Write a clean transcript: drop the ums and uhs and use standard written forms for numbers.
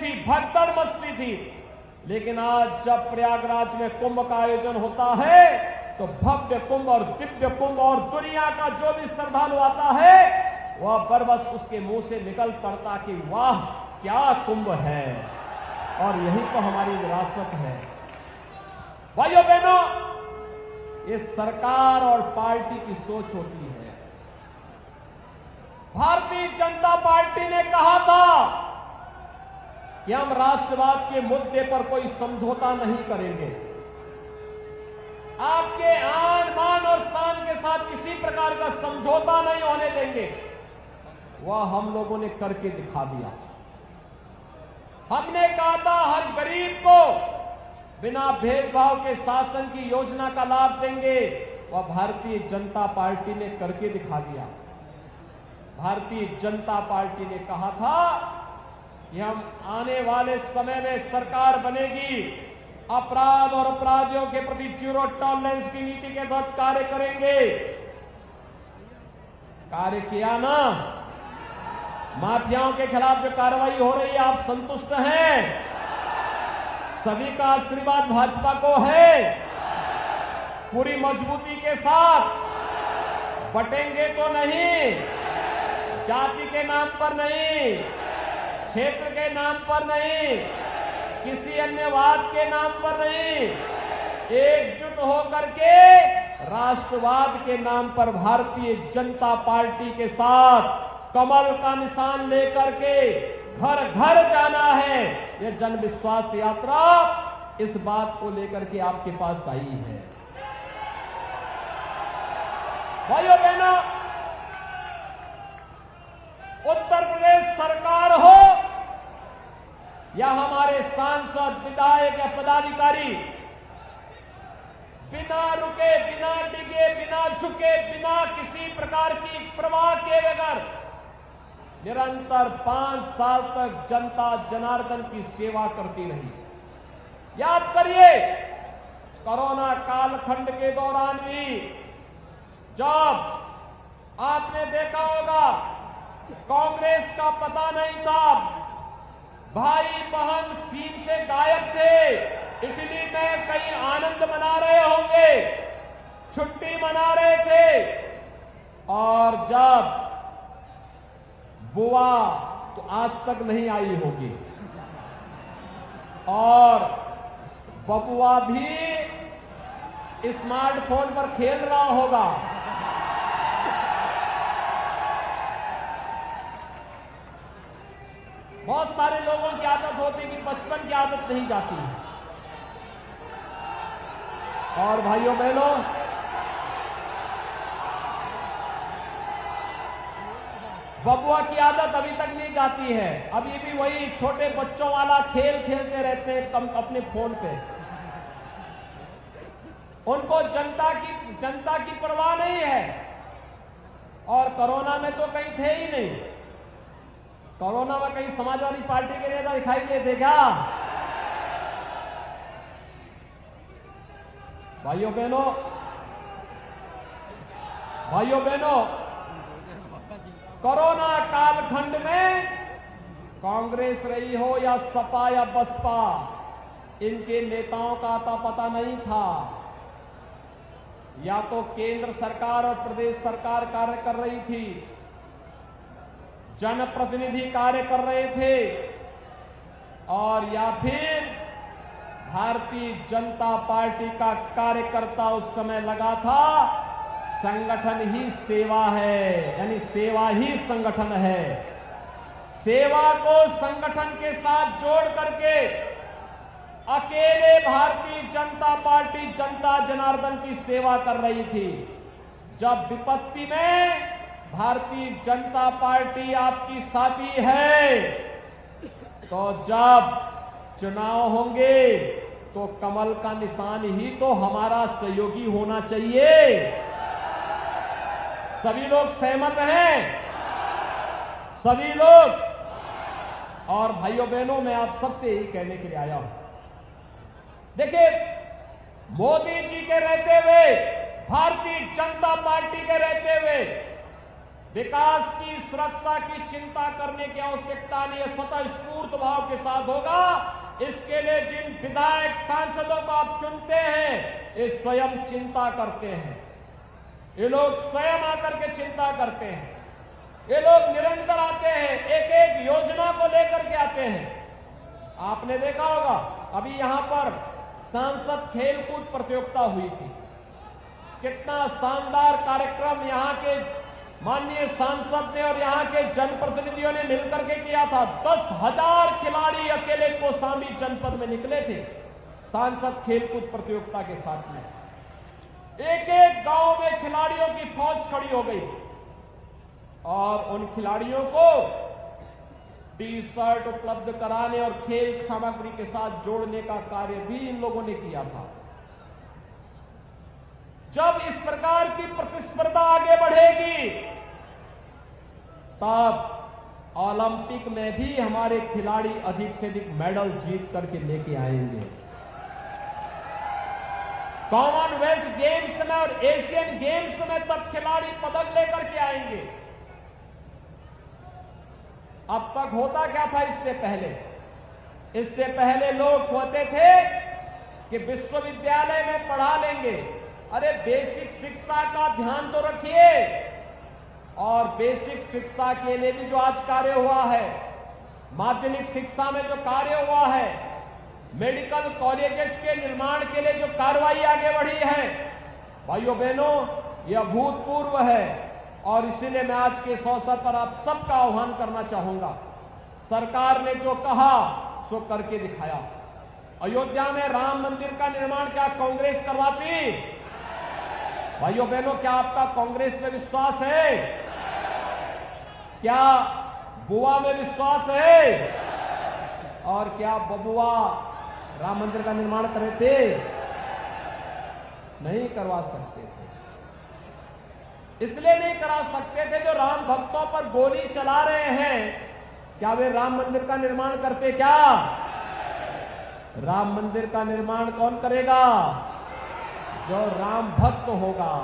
थी, भगदड़ मचती थी। लेकिन आज जब प्रयागराज में कुंभ का आयोजन होता है तो भव्य कुंभ और दिव्य कुंभ और दुनिया का जो भी श्रद्धालु आता है वह बरबस उसके मुंह से निकल पड़ता कि वाह क्या कुंभ है। और यही तो हमारी विरासत है। भाइयों बहनों, ये सरकार और पार्टी की सोच होती है। भारतीय जनता पार्टी ने कहा था कि हम राष्ट्रवाद के मुद्दे पर कोई समझौता नहीं करेंगे। आपके आन मान और शान के साथ किसी प्रकार का समझौता नहीं होने देंगे। वह हम लोगों ने करके दिखा दिया। हमने कहा था हर गरीब को बिना भेदभाव के शासन की योजना का लाभ देंगे। वह भारतीय जनता पार्टी ने करके दिखा दिया। भारतीय जनता पार्टी ने कहा था कि हम आने वाले समय में सरकार बनेगी, अपराध और अपराधियों के प्रति जीरो टॉलरेंस की नीति के तहत कार्य करेंगे। कार्य किया ना? माफियाओं के खिलाफ जो कार्रवाई हो रही है, आप संतुष्ट हैं? सभी का आशीर्वाद भाजपा को है। पूरी मजबूती के साथ बटेंगे तो नहीं, जाति के नाम पर नहीं, क्षेत्र के नाम पर नहीं, किसी अन्य वाद के नाम पर नहीं, एकजुट होकर के राष्ट्रवाद के नाम पर भारतीय जनता पार्टी के साथ कमल का निशान लेकर के घर घर जाना है। यह जन विश्वास यात्रा इस बात को लेकर के आपके पास आई है। भाइयों बहनों, उत्तर प्रदेश सरकार हो या हमारे सांसद, विधायक या पदाधिकारी, बिना रुके, बिना डिगे, बिना झुके, बिना किसी प्रकार की परवाह किए बगैर निरंतर 5 साल तक जनता जनार्दन की सेवा करती रही। याद करिए, कोरोना कालखंड के दौरान भी जब आपने देखा होगा कांग्रेस का पता नहीं था, भाई बहन सीन से गायब थे, इटली में कहीं आनंद मना रहे होंगे, छुट्टी मना रहे थे। और जब बुआ तो आज तक नहीं आई होगी और बबुआ भी स्मार्टफोन पर खेल रहा होगा। बहुत सारे लोगों की आदत होती है कि बचपन की आदत नहीं जाती है। और भाइयों बहनों, बबुआ की आदत अभी तक नहीं जाती है। अभी भी वही छोटे बच्चों वाला खेल खेलते रहते हैं अपने फोन पे। उनको जनता की परवाह नहीं है। और कोरोना में तो कहीं थे ही नहीं। कोरोना में कहीं समाजवादी पार्टी के नेता दिखाई दिए थे क्या? भाइयों बहनों, कोरोना कालखंड में कांग्रेस रही हो या सपा या बसपा, इनके नेताओं का आता पता नहीं था। या तो केंद्र सरकार और प्रदेश सरकार कार्य कर रही थी, जनप्रतिनिधि कार्य कर रहे थे, और या फिर भारतीय जनता पार्टी का कार्यकर्ता उस समय लगा था संगठन ही सेवा है, यानी सेवा ही संगठन है। सेवा को संगठन के साथ जोड़ करके अकेले भारतीय जनता पार्टी जनता जनार्दन की सेवा कर रही थी। जब विपत्ति में भारतीय जनता पार्टी आपकी साथी है, तो जब चुनाव होंगे तो कमल का निशान ही तो हमारा सहयोगी होना चाहिए। सभी लोग सहमत हैं? सभी लोग? और भाइयों बहनों, मैं आप सबसे यही कहने के लिए आया हूं। देखिए, मोदी जी के रहते हुए, भारतीय जनता पार्टी के रहते हुए विकास की, सुरक्षा की चिंता करने की आवश्यकता नहीं है, स्वतःस्फूर्त भाव के साथ होगा। इसके लिए जिन विधायक सांसदों को आप चुनते हैं, ये स्वयं चिंता करते हैं, ये लोग स्वयं आकर के चिंता करते हैं, ये लोग निरंतर आते हैं, एक एक योजना को लेकर के आते हैं। आपने देखा होगा अभी यहां पर सांसद खेलकूद प्रतियोगिता हुई थी, कितना शानदार कार्यक्रम यहां के माननीय सांसद ने और यहां के जनप्रतिनिधियों ने मिलकर के किया था। 10,000 खिलाड़ी अकेले कौशाम्बी जनपद में निकले थे सांसद खेलकूद प्रतियोगिता के साथ में। एक एक गांव में खिलाड़ियों की फौज खड़ी हो गई और उन खिलाड़ियों को टी शर्ट उपलब्ध कराने और खेल सामग्री के साथ जोड़ने का कार्य भी इन लोगों ने किया था। जब इस प्रकार की प्रतिस्पर्धा आगे बढ़ेगी, तब ओलंपिक में भी हमारे खिलाड़ी अधिक से अधिक मेडल जीत करके लेके आएंगे। कॉमनवेल्थ गेम्स में और एशियन गेम्स में तब खिलाड़ी पदक लेकर के आएंगे। अब तक होता क्या था इससे पहले? इससे पहले लोग सोचते थे कि विश्वविद्यालय में पढ़ा लेंगे। अरे बेसिक शिक्षा का ध्यान तो रखिए, और बेसिक शिक्षा के लिए भी जो आज कार्य हुआ है, माध्यमिक शिक्षा में जो कार्य हुआ है, मेडिकल कॉलेजेस के निर्माण के लिए जो कार्रवाई आगे बढ़ी है, भाइयों बहनों, यह अभूतपूर्व है। और इसीलिए मैं आज के इस अवसर पर आप सबका आह्वान करना चाहूंगा, सरकार ने जो कहा सो करके दिखाया। अयोध्या में राम मंदिर का निर्माण क्या कांग्रेस करवाती? भाइयों बहनों, क्या आपका कांग्रेस में विश्वास है? क्या बुआ में विश्वास है? और क्या बबुआ राम मंदिर का निर्माण करे थे? नहीं करवा सकते थे। इसलिए नहीं करा सकते थे जो राम भक्तों पर गोली चला रहे हैं, क्या वे राम मंदिर का निर्माण करते? क्या राम मंदिर का निर्माण कौन करेगा? जो राम भक्त होगा।